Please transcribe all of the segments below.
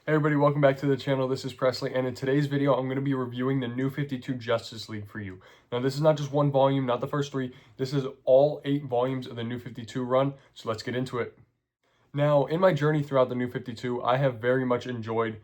Hey everybody, welcome back to the channel. This is Presley, and in today's video, I'm going to be reviewing the New 52 Justice League for you. Now, this is not just one volume, not the first three. This is all 8 volumes of the New 52 run, so let's get into it. Now, in my journey throughout the New 52, I have very much enjoyed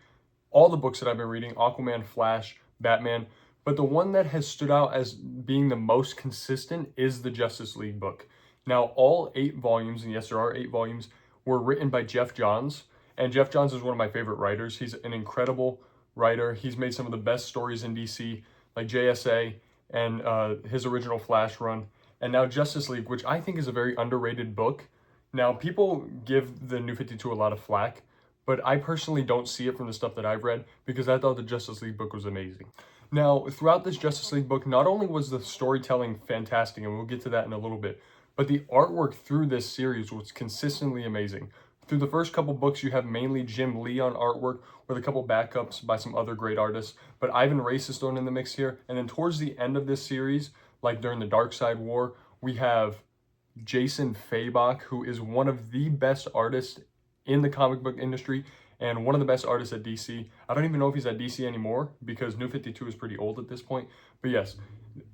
all the books that I've been reading, Aquaman, Flash, Batman, but the one that has stood out as being the most consistent is the Justice League book. Now, all 8 volumes, and yes, there are 8 volumes, were written by Geoff Johns. And Geoff Johns is one of my favorite writers. He's an incredible writer. He's made some of the best stories in DC, like JSA and his original Flash run. And now Justice League, which I think is a very underrated book. Now, people give the New 52 a lot of flack, but I personally don't see it from the stuff that I've read because I thought the Justice League book was amazing. Now, throughout this Justice League book, not only was the storytelling fantastic, and we'll get to that in a little bit, but the artwork through this series was consistently amazing. Through the first couple books, you have mainly Jim Lee on artwork with a couple backups by some other great artists, but Ivan Reis is thrown in the mix here. And then towards the end of this series, like during the Darkseid War, we have Jason Fabok, who is one of the best artists in the comic book industry and one of the best artists at DC. I don't even know if he's at DC anymore because New 52 is pretty old at this point. But yes,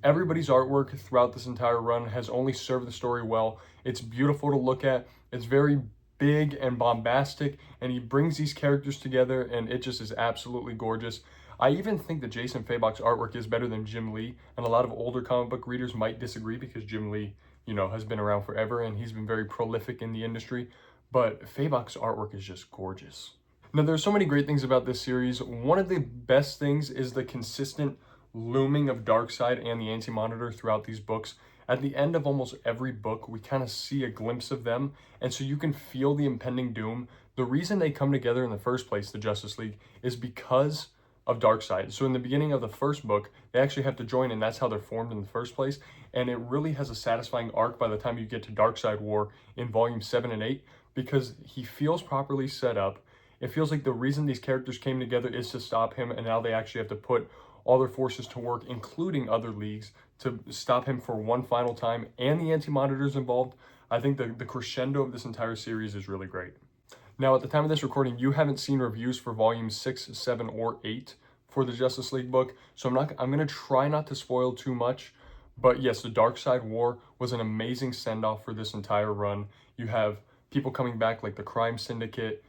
everybody's artwork throughout this entire run has only served the story well. It's beautiful to look at. It's very big and bombastic, and he brings these characters together, and it just is absolutely gorgeous. I even think that Jason Fabok's artwork is better than Jim Lee, and a lot of older comic book readers might disagree because Jim Lee, has been around forever, and he's been very prolific in the industry, but Fabok's artwork is just gorgeous. Now, there's so many great things about this series. One of the best things is the consistent looming of Darkseid and the Anti-Monitor throughout these books. At the end of almost every book, we kind of see a glimpse of them, and so you can feel the impending doom. The reason they come together in the first place, the Justice League, is because of Darkseid. So in the beginning of the first book, they actually have to join, and that's how they're formed in the first place, and it really has a satisfying arc by the time you get to Darkseid War in volume 7 and 8, because he feels properly set up. It feels like the reason these characters came together is to stop him, and now they actually have to put all their forces to work, including other leagues, to stop him for one final time, and the Anti-Monitor's involved. I think the crescendo of this entire series is really great. Now, at the time of this recording, you haven't seen reviews for volumes 6, 7, or 8 for the Justice League book, so I'm going to try not to spoil too much. But yes, the Darkseid War was an amazing send-off for this entire run. You have people coming back like the Crime Syndicate,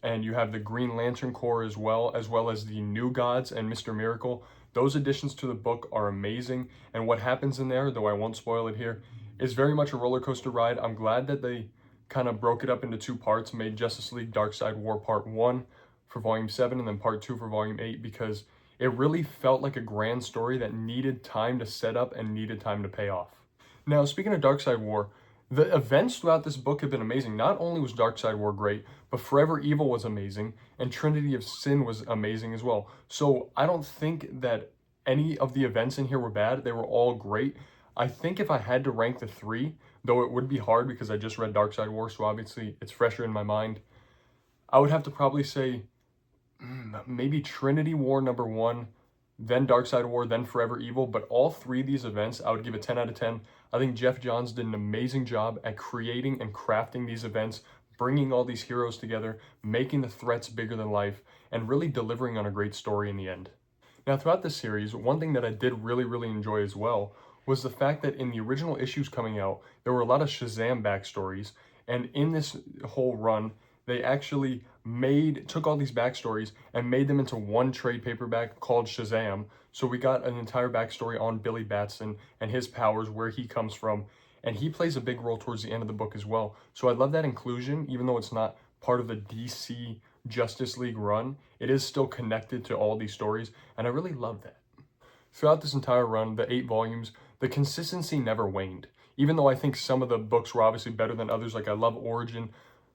and you have the Green Lantern Corps as well as the New Gods and Mr. Miracle. Those additions to the book are amazing, and what happens in there, though I won't spoil it here, is very much a roller coaster ride. I'm glad that they kind of broke it up into 2 parts, made Justice League Darkseid War Part 1 for Volume 7 and then Part 2 for Volume 8, because it really felt like a grand story that needed time to set up and needed time to pay off. Now, speaking of Darkseid War, the events throughout this book have been amazing. Not only was Darkseid War great, but Forever Evil was amazing, and Trinity of Sin was amazing as well. So I don't think that any of the events in here were bad. They were all great. I think if I had to rank the 3, though it would be hard because I just read Darkseid War, so obviously it's fresher in my mind, I would have to probably say maybe Trinity War number 1, then Darkseid War, then Forever Evil. But all 3 of these events, I would give a 10 out of 10. I think Geoff Johns did an amazing job at creating and crafting these events, bringing all these heroes together, making the threats bigger than life, and really delivering on a great story in the end. Now, throughout this series, one thing that I did really enjoy as well was the fact that in the original issues coming out, there were a lot of Shazam backstories, and in this whole run, they actually took all these backstories and made them into one trade paperback called Shazam. So we got an entire backstory on Billy Batson and his powers, where he comes from, and he plays a big role towards the end of the book as well. So I love that inclusion, even though it's not part of the DC Justice League run, it is still connected to all these stories, and I really love that. Throughout this entire run, the 8 volumes, the consistency never waned. Even though I think some of the books were obviously better than others, like I love Origin,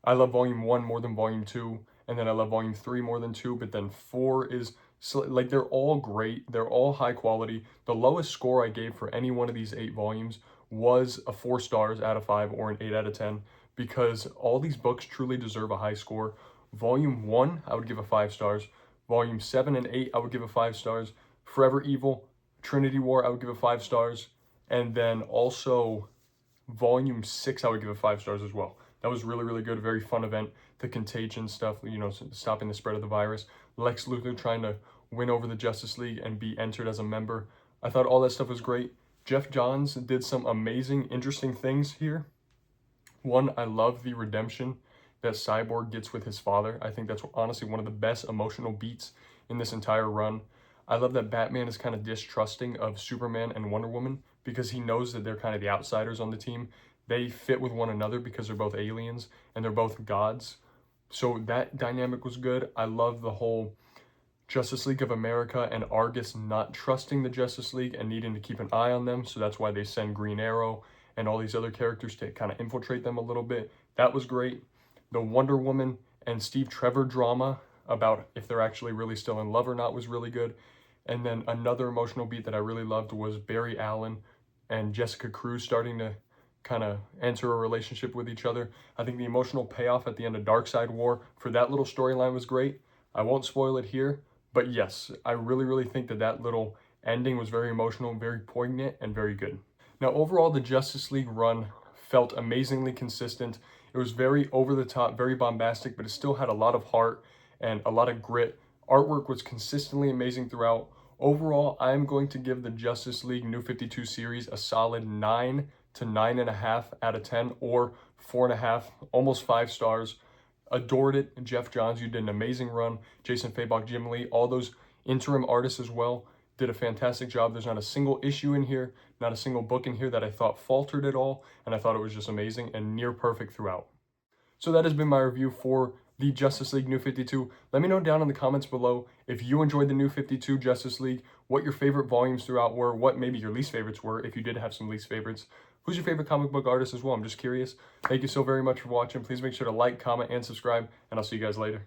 I love Volume 1 more than Volume 2, and then I love Volume 3 more than 2, but then 4 is, like, they're all great, they're all high quality. The lowest score I gave for any one of these 8 volumes was a 4 stars out of 5 or an 8 out of 10, because all these books truly deserve a high score. Volume 1, I would give a 5 stars. Volume 7 and 8, I would give a 5 stars. Forever Evil, Trinity War, I would give a 5 stars. And then also Volume 6, I would give a 5 stars as well. That was really good, a very fun event. the contagion stuff, stopping the spread of the virus. Lex Luthor trying to win over the Justice League and be entered as a member. I thought all that stuff was great. Geoff Johns did some amazing, interesting things here. One, I love the redemption that Cyborg gets with his father. I think that's honestly one of the best emotional beats in this entire run. I love that Batman is kind of distrusting of Superman and Wonder Woman because he knows that they're kind of the outsiders on the team. They fit with one another because they're both aliens and they're both gods. So that dynamic was good. I love the whole Justice League of America and Argus not trusting the Justice League and needing to keep an eye on them. So that's why they send Green Arrow and all these other characters to kind of infiltrate them a little bit. That was great. The Wonder Woman and Steve Trevor drama about if they're actually really still in love or not was really good. And then another emotional beat that I really loved was Barry Allen and Jessica Cruz starting to kind of enter a relationship with each other. I think the emotional payoff at the end of Darkseid War for that little storyline was great. I won't spoil it here, but yes, I really think that that little ending was very emotional, very poignant, and very good. Now, overall, the Justice League run felt amazingly consistent. It was very over the top, very bombastic, but it still had a lot of heart and a lot of grit. Artwork was consistently amazing throughout. Overall, I'm going to give the Justice League New 52 series a solid 9 to 9.5 out of 10, or 4.5, almost 5 stars. Adored it. Geoff Johns, you did an amazing run. Jason Fabok, Jim Lee, all those interim artists as well did a fantastic job. There's not a single issue in here, not a single book in here that I thought faltered at all, and I thought it was just amazing and near perfect throughout. So that has been my review for the Justice League New 52. Let me know down in the comments below if you enjoyed the New 52 Justice League, what your favorite volumes throughout were, what maybe your least favorites were, if you did have some least favorites. Who's your favorite comic book artist as well? I'm just curious. Thank you so very much for watching. Please make sure to like, comment, and subscribe, and I'll see you guys later.